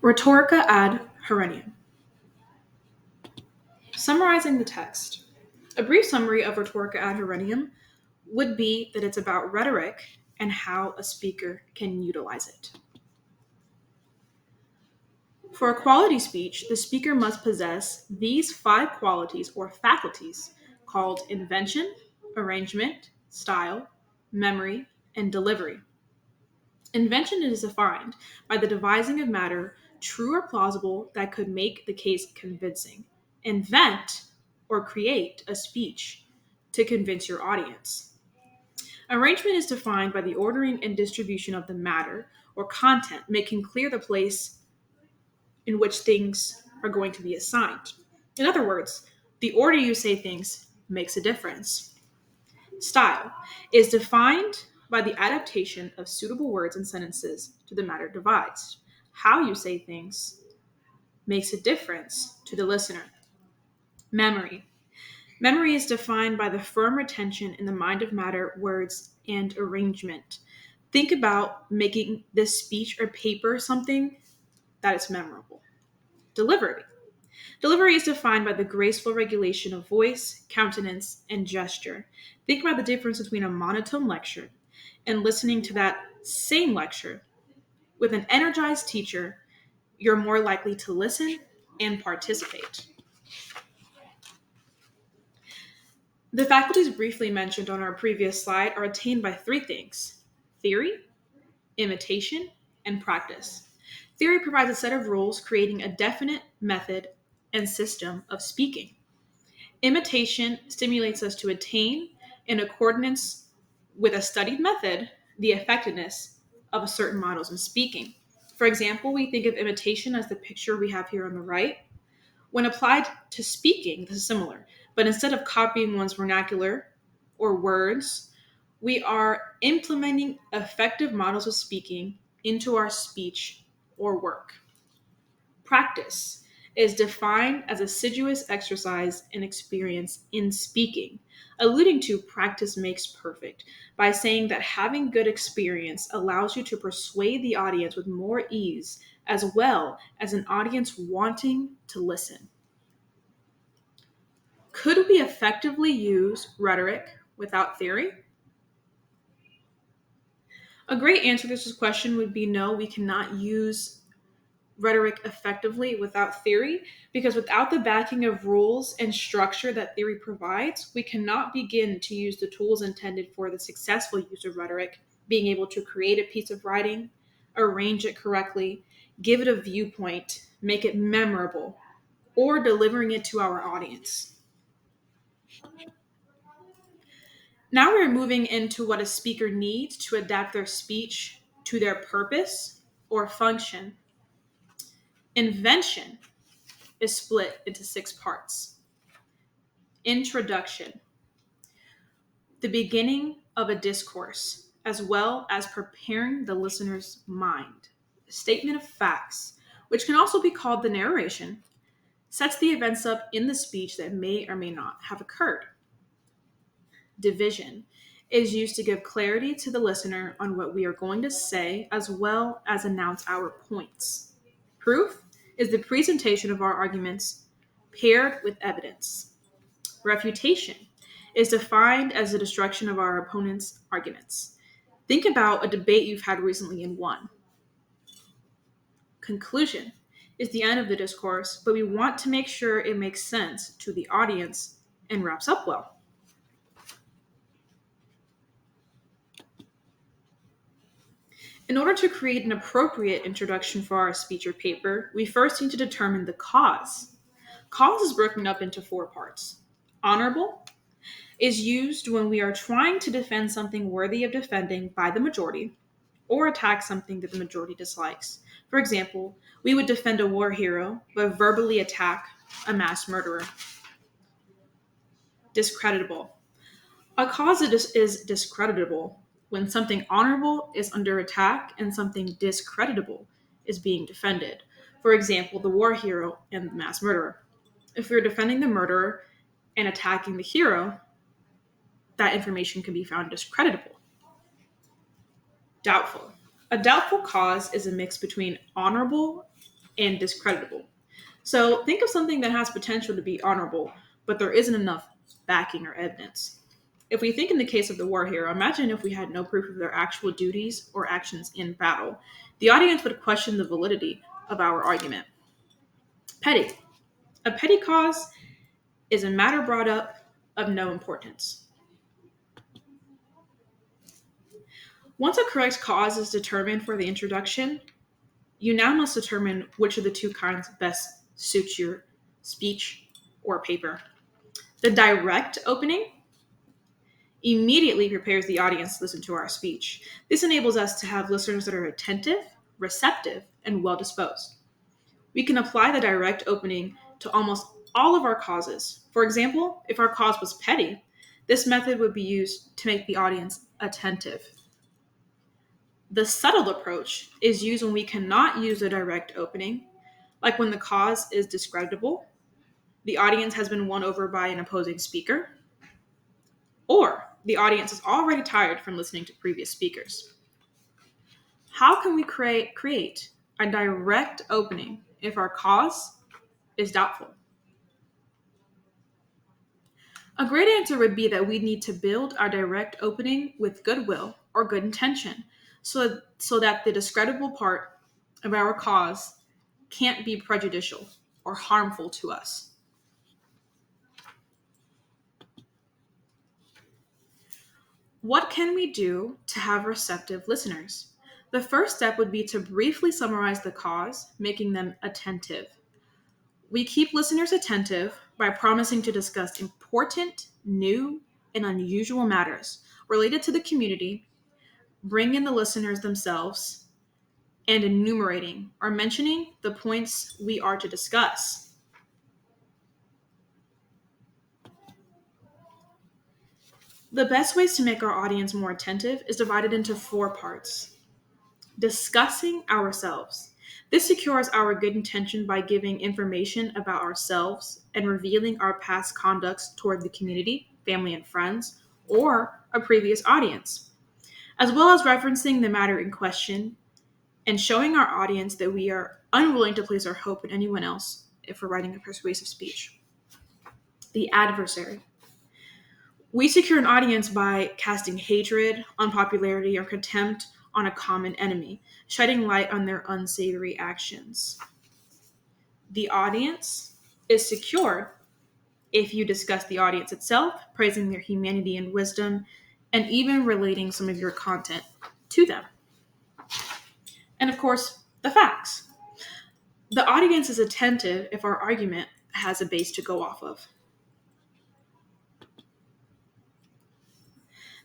Rhetorica ad Herennium. Summarizing the text. A brief summary of Rhetorica ad Herennium would be that it's about rhetoric and how a speaker can utilize it. For a quality speech, the speaker must possess these 5 qualities or faculties called invention, arrangement, style, memory, and delivery. Invention is defined by the devising of matter true or plausible that could make the case convincing. Invent or create a speech to convince your audience. Arrangement is defined by the ordering and distribution of the matter or content, making clear the place in which things are going to be assigned. In other words, the order you say things makes a difference. Style is defined by the adaptation of suitable words and sentences to the matter devised. How you say things makes a difference to the listener. Memory. Memory is defined by the firm retention in the mind of matter, words, and arrangement. Think about making this speech or paper something that is memorable. Delivery. Delivery is defined by the graceful regulation of voice, countenance, and gesture. Think about the difference between a monotone lecture and listening to that same lecture. With an energized teacher, you're more likely to listen and participate. The faculties briefly mentioned on our previous slide are attained by 3 things: theory, imitation, and practice. Theory provides a set of rules creating a definite method and system of speaking. Imitation stimulates us to attain, in accordance with a studied method, the effectiveness of a certain models in speaking. For example, we think of imitation as the picture we have here on the right. When applied to speaking, this is similar, but instead of copying one's vernacular or words, we are implementing effective models of speaking into our speech or work. Practice is defined as assiduous exercise and experience in speaking, alluding to practice makes perfect by saying that having good experience allows you to persuade the audience with more ease, as well as an audience wanting to listen. Could we effectively use rhetoric without theory? A great answer to this question would be no, we cannot use rhetoric effectively without theory, because without the backing of rules and structure that theory provides, we cannot begin to use the tools intended for the successful use of rhetoric, being able to create a piece of writing, arrange it correctly, give it a viewpoint, make it memorable, or delivering it to our audience. Now we're moving into what a speaker needs to adapt their speech to their purpose or function. Invention is split into 6 parts. Introduction, the beginning of a discourse, as well as preparing the listener's mind. Statement of facts, which can also be called the narration, sets the events up in the speech that may or may not have occurred. Division is used to give clarity to the listener on what we are going to say, as well as announce our points. Proof is the presentation of our arguments paired with evidence. Refutation is defined as the destruction of our opponent's arguments. Think about a debate you've had recently and won. Conclusion is the end of the discourse, but we want to make sure it makes sense to the audience and wraps up well. In order to create an appropriate introduction for our speech or paper, we first need to determine the cause. Cause is broken up into 4 parts. Honorable is used when we are trying to defend something worthy of defending by the majority or attack something that the majority dislikes. For example, we would defend a war hero but verbally attack a mass murderer. Discreditable. A cause is discreditable when something honorable is under attack and something discreditable is being defended. For example, the war hero and the mass murderer. If we're defending the murderer and attacking the hero, that information can be found discreditable. Doubtful. A doubtful cause is a mix between honorable and discreditable. So think of something that has potential to be honorable, but there isn't enough backing or evidence. If we think in the case of the war hero, imagine if we had no proof of their actual duties or actions in battle. The audience would question the validity of our argument. Petty. A petty cause is a matter brought up of no importance. Once a correct cause is determined for the introduction, you now must determine which of the two kinds best suits your speech or paper. The direct opening immediately prepares the audience to listen to our speech. This enables us to have listeners that are attentive, receptive, and well disposed. We can apply the direct opening to almost all of our causes. For example, if our cause was petty, this method would be used to make the audience attentive. The subtle approach is used when we cannot use a direct opening, like when the cause is discreditable, the audience has been won over by an opposing speaker, or the audience is already tired from listening to previous speakers. How can we create a direct opening if our cause is doubtful? A great answer would be that we need to build our direct opening with goodwill or good intention so that the discreditable part of our cause can't be prejudicial or harmful to us. What can we do to have receptive listeners? The first step would be to briefly summarize the cause, making them attentive. We keep listeners attentive by promising to discuss important, new, and unusual matters related to the community, bring in the listeners themselves, and enumerating or mentioning the points we are to discuss. The best ways to make our audience more attentive is divided into 4 parts. Discussing ourselves. This secures our good intention by giving information about ourselves and revealing our past conducts toward the community, family and friends, or a previous audience, as well as referencing the matter in question and showing our audience that we are unwilling to place our hope in anyone else if we're writing a persuasive speech. The adversary. We secure an audience by casting hatred, unpopularity, or contempt on a common enemy, shedding light on their unsavory actions. The audience is secured if you discuss the audience itself, praising their humanity and wisdom, and even relating some of your content to them. And of course, the facts. The audience is attentive if our argument has a base to go off of.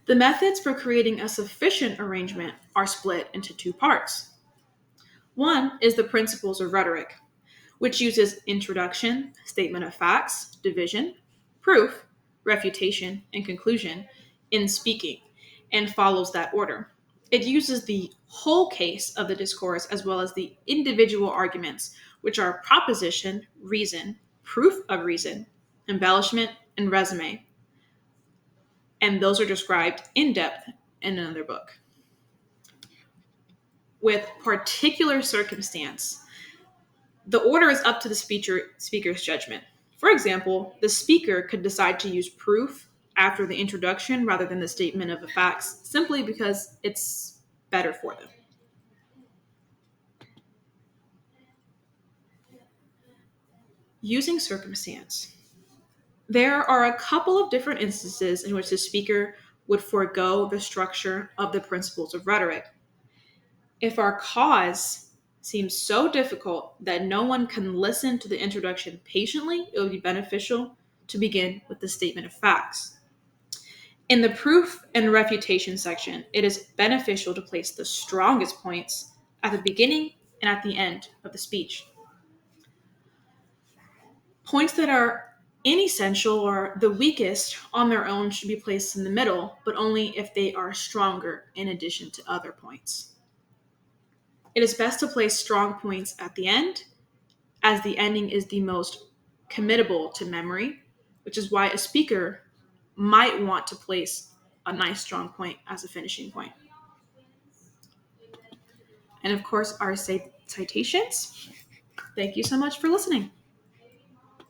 The methods for creating a sufficient arrangement are split into 2 parts. One is the principles of rhetoric, which uses introduction, statement of facts, division, proof, refutation, and conclusion in speaking, and follows that order. It uses the whole case of the discourse as well as the individual arguments, which are proposition, reason, proof of reason, embellishment, and resume. And those are described in depth in another book. With particular circumstance, the order is up to the speaker's judgment. For example, the speaker could decide to use proof after the introduction rather than the statement of the facts, simply because it's better for them. Using circumstance. There are a couple of different instances in which the speaker would forego the structure of the principles of rhetoric. If our cause seems so difficult that no one can listen to the introduction patiently, it would be beneficial to begin with the statement of facts. In the proof and refutation section, it is beneficial to place the strongest points at the beginning and at the end of the speech. Points that are inessential or the weakest on their own should be placed in the middle, but only if they are stronger in addition to other points. It is best to place strong points at the end, as the ending is the most committable to memory, which is why a speaker might want to place a nice strong point as a finishing point. And of course, our citations. Thank you so much for listening.